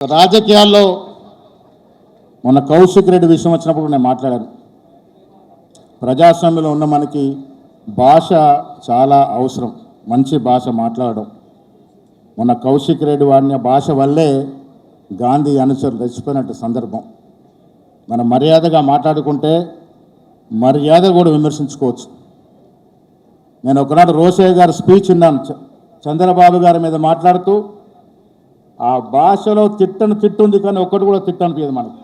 రాజకీయాల్లో మొన్న కౌశిక్ రెడ్డి విషయం వచ్చినప్పుడు నేను మాట్లాడాను. ప్రజాస్వామ్యంలో ఉన్న మనకి భాష చాలా అవసరం, మంచి భాష మాట్లాడడం. మొన్న కౌశిక్ రెడ్డి వాడిన భాష వల్లే గాంధీ అనుచరులు రెచ్చిపోయినట్టు సందర్భం. మనం మర్యాదగా మాట్లాడుకుంటే మర్యాద కూడా విమర్శించుకోవచ్చు. నేను ఒకనాడు రోషయ్య గారి స్పీచ్ విన్నాను, చంద్రబాబు గారి మీద మాట్లాడుతూ ఆ భాషలో తిట్టను తిట్టుంది, కానీ ఒక్కటి కూడా తిట్టనిపించదు మనకు.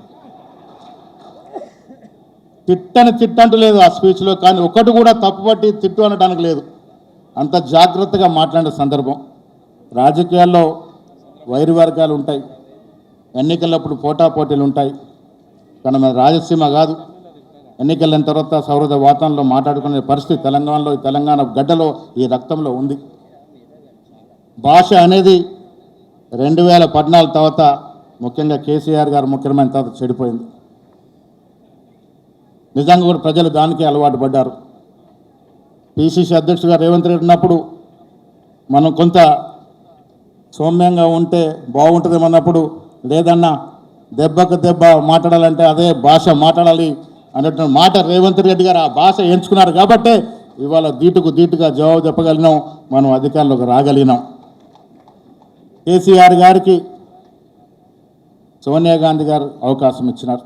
తిట్టని తిట్టంటూ లేదు ఆ స్పీచ్లో, కానీ ఒక్కటి కూడా తప్పుపట్టి తిట్టు అనడానికి లేదు. అంత జాగ్రత్తగా మాట్లాడే సందర్భం. రాజకీయాల్లో వైరు వర్గాలు ఉంటాయి, ఎన్నికలప్పుడు పోటాపోటీలు ఉంటాయి, కానీ మన రాయలసీమ కాదు. ఎన్నికలైన తర్వాత సౌహృద వాతావరణంలో మాట్లాడుకునే పరిస్థితి తెలంగాణలో, తెలంగాణ గడ్డలో, ఈ రక్తంలో ఉంది. భాష అనేది 2014 తర్వాత, ముఖ్యంగా కేసీఆర్ గారు ముఖ్యమైన తర్వాత చెడిపోయింది. నిజంగా కూడా ప్రజలు దానికి అలవాటు పడ్డారు. పిసిసి అధ్యక్షుడిగా రేవంత్ రెడ్డి ఉన్నప్పుడు మనం కొంత సౌమ్యంగా ఉంటే బాగుంటుంది అన్నప్పుడు, లేదన్నా దెబ్బకు దెబ్బ మాట్లాడాలంటే అదే భాష మాట్లాడాలి అనేటువంటి మాట రేవంత్ రెడ్డి గారు ఆ భాష ఎంచుకున్నారు. కాబట్టే ఇవాళ ధీటుకు ధీటుగా జవాబు చెప్పగలిగినాం, మనం అధికారంలోకి రాగలిగినాం. కేసీఆర్ గారికి సోనియా గాంధీ గారు అవకాశం ఇచ్చినారు.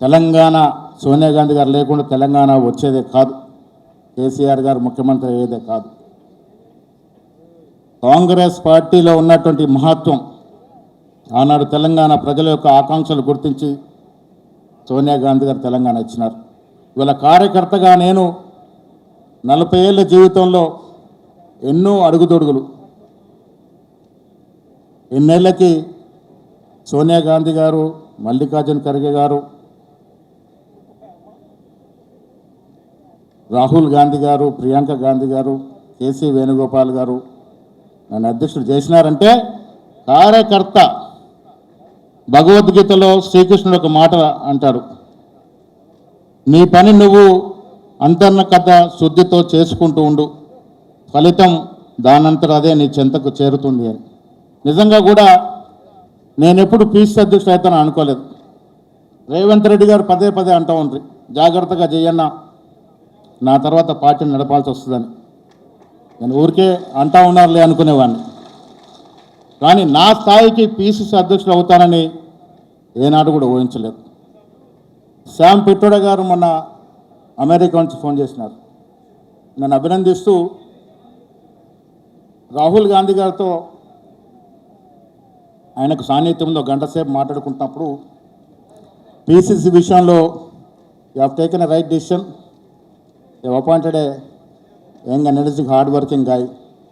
తెలంగాణ సోనియా గాంధీ గారు లేకుండా తెలంగాణ వచ్చేదే కాదు, కేసీఆర్ గారు ముఖ్యమంత్రి అయ్యేదే కాదు. కాంగ్రెస్ పార్టీలో ఉన్నటువంటి మహత్వం, ఆనాడు తెలంగాణ ప్రజల యొక్క ఆకాంక్షలు గుర్తించి సోనియా గాంధీ గారు తెలంగాణ ఇచ్చినారు. ఇవాళ కార్యకర్తగా నేను 40 ఏళ్ళ జీవితంలో ఎన్నో అడుగుదొడుగులు. ఎన్నేళ్ళకి సోనియా గాంధీ గారు, మల్లికార్జున ఖర్గే గారు, రాహుల్ గాంధీ గారు, ప్రియాంక గాంధీ గారు, కేసీ వేణుగోపాల్ గారు నన్ను అధ్యక్షుడు చేసినారంటే కార్యకర్త. భగవద్గీతలో శ్రీకృష్ణుడు ఒక మాట అంటాడు, నీ పని నువ్వు అంతర్గత శుద్ధితో చేసుకుంటూ ఉండు, ఫలితం దానంతట అదే నీ చెంతకు చేరుతుంది అని. నిజంగా కూడా నేను ఎప్పుడు పీసీ అధ్యక్షుడు అవుతానని అనుకోలేదు. రేవంత్ రెడ్డి గారు పదే పదే అంటూ ఉంటారు, జాగ్రత్తగా చేయన్నా, నా తర్వాత పార్టీని నడపాల్సి వస్తుందని. నేను ఊరికే అంటా ఉన్నారులే అనుకునేవాడిని. కానీ నా స్థాయికి పీసీసీ అధ్యక్షుడు అవుతానని ఏనాడు కూడా ఊహించలేదు. శామ్ పిట్రోడా గారు మొన్న అమెరికా నుంచి ఫోన్ చేసినారు, నన్ను అభినందిస్తూ రాహుల్ గాంధీ గారితో ఆయనకు సాన్నిధ్యంలో 1 గంట సేపు మాట్లాడుకుంటున్నప్పుడు, పీసీసీ విషయంలో you have taken a right decision, you appointed A young energetic hard working guy,